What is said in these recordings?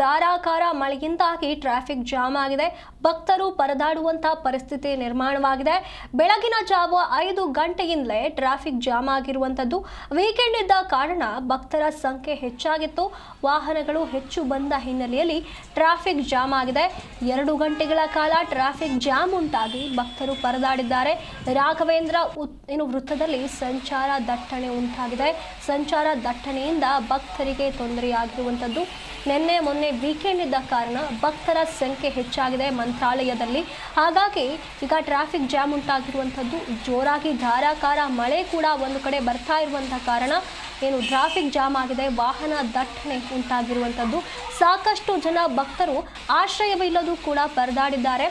ಧಾರಾಕಾರ ಮಳೆಯಿಂದಾಗಿ traffic jam ಆಗಿದೆ. ಭಕ್ತರು ಪರದಾಡುವಂತಹ ಪರಿಸ್ಥಿತಿ ನಿರ್ಮಾಣವಾಗಿದೆ. ಬೆಳಗಿನ ಜಾವ 5 ಗಂಟೆಯಿಂದಲೇ ಟ್ರಾಫಿಕ್ ಜಾಮ್ ಆಗಿರುವಂತದ್ದು. ವೀಕೆಂಡ್ ಇದ್ದ ಕಾರಣ ಭಕ್ತರ ಸಂಖ್ಯೆ ಹೆಚ್ಚಾಗಿತ್ತು. ವಾಹನಗಳು ಹೆಚ್ಚು ಬಂದ ಹಿನ್ನೆಲೆಯಲ್ಲಿ ಟ್ರಾಫಿಕ್ ಜಾಮ್ ಆಗಿದೆ. 2 ಗಂಟೆಗಳ ಕಾಲ ಟ್ರಾಫಿಕ್ ಜಾಮ್ ಉಂಟಾಗಿ ಭಕ್ತರು ಪರದಾಡಿದ್ದಾರೆ. ರಾಘವೇಂದ್ರ ವೃತ್ತದಲ್ಲಿ ಸಂಚಾರ ದಟ್ಟಣೆ ಉಂಟಾಗಿದೆ. ಸಂಚಾರ ದಟ್ಟಣೆಯಿಂದ ಭಕ್ತರಿಗೆ ತೊಂದರೆಯಾಗಿರುವಂಥದ್ದು. ನಿನ್ನೆ ಮೊನ್ನೆ ವೀಕೆಂಡ್ ಇದ್ದ ಕಾರಣ ಭಕ್ತರ ಸಂಖ್ಯೆ ಹೆಚ್ಚಾಗಿದೆ ಮಂತ್ರಾಲಯದಲ್ಲಿ. ಹಾಗಾಗಿ ಈಗ ಟ್ರಾಫಿಕ್ ಜಾಮ್ ಉಂಟಾಗಿರುವಂಥದ್ದು. ಜೋರಾಗಿ ಧಾರಾಕಾರ ಮಳೆ ಕೂಡ ಒಂದು ಕಡೆ ಬರ್ತಾ ಇರುವಂತಹ ಕಾರಣ ಟ್ರಾಫಿಕ್ ಜಾಮ್ ಆಗಿದೆ. ವಾಹನ ದಟ್ಟಣೆ ಉಂಟಾಗಿರುವಂಥದ್ದು. ಸಾಕಷ್ಟು ಜನ ಭಕ್ತರು ಆಶ್ರಯವಿಲ್ಲದು ಕೂಡ ಪರದಾಡಿದ್ದಾರೆ.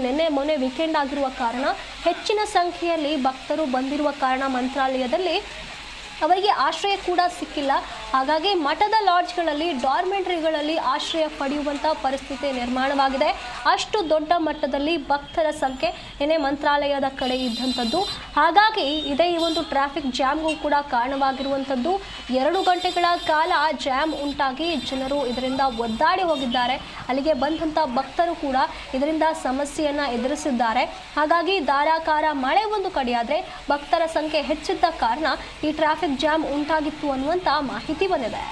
ನಿನ್ನೆ ಮೊನ್ನೆ ವೀಕೆಂಡ್ ಆಗಿರುವ ಕಾರಣ ಹೆಚ್ಚಿನ ಸಂಖ್ಯೆಯಲ್ಲಿ ಭಕ್ತರು ಬಂದಿರುವ ಕಾರಣ ಮಂತ್ರಾಲಯದಲ್ಲಿ ಅವರಿಗೆ ಆಶ್ರಯ ಕೂಡ ಸಿಕ್ಕಿಲ್ಲ. ಹಾಗಾಗಿ ಮಠದ ಲಾಡ್ಜ್ಗಳಲ್ಲಿ, ಡಾರ್ಮೆಂಟ್ರಿಗಳಲ್ಲಿ ಆಶ್ರಯ ಪಡೆಯುವಂಥ ಪರಿಸ್ಥಿತಿ ನಿರ್ಮಾಣವಾಗಿದೆ. ಅಷ್ಟು ದೊಡ್ಡ ಮಟ್ಟದಲ್ಲಿ ಭಕ್ತರ ಸಂಖ್ಯೆ ಮಂತ್ರಾಲಯದ ಕಡೆ ಇದ್ದಂಥದ್ದು. ಹಾಗಾಗಿ ಇದೇ ಈ ಒಂದು ಟ್ರಾಫಿಕ್ ಜಾಮ್ಗೂ ಕೂಡ ಕಾರಣವಾಗಿರುವಂಥದ್ದು. 2 ಗಂಟೆಗಳ ಕಾಲ ಜಾಮ್ ಉಂಟಾಗಿ ಜನರು ಇದರಿಂದ ಒದ್ದಾಡಿ ಹೋಗಿದ್ದಾರೆ. ಅಲ್ಲಿಗೆ ಬಂದಂಥ ಭಕ್ತರು ಕೂಡ ಇದರಿಂದ ಸಮಸ್ಯೆಯನ್ನು ಎದುರಿಸಿದ್ದಾರೆ. ಹಾಗಾಗಿ ಧಾರಾಕಾರ ಮಳೆ ಒಂದು ಕಡೆಯಾದರೆ ಭಕ್ತರ ಸಂಖ್ಯೆ ಹೆಚ್ಚಿದ್ದ ಕಾರಣ ಈ ಟ್ರಾಫಿಕ್ ಜಾಮ್ ಉಂಟಾಗಿತ್ತು ಅನ್ನುವಂಥ ಮಾಹಿತಿ ಬಂದಿದೆ.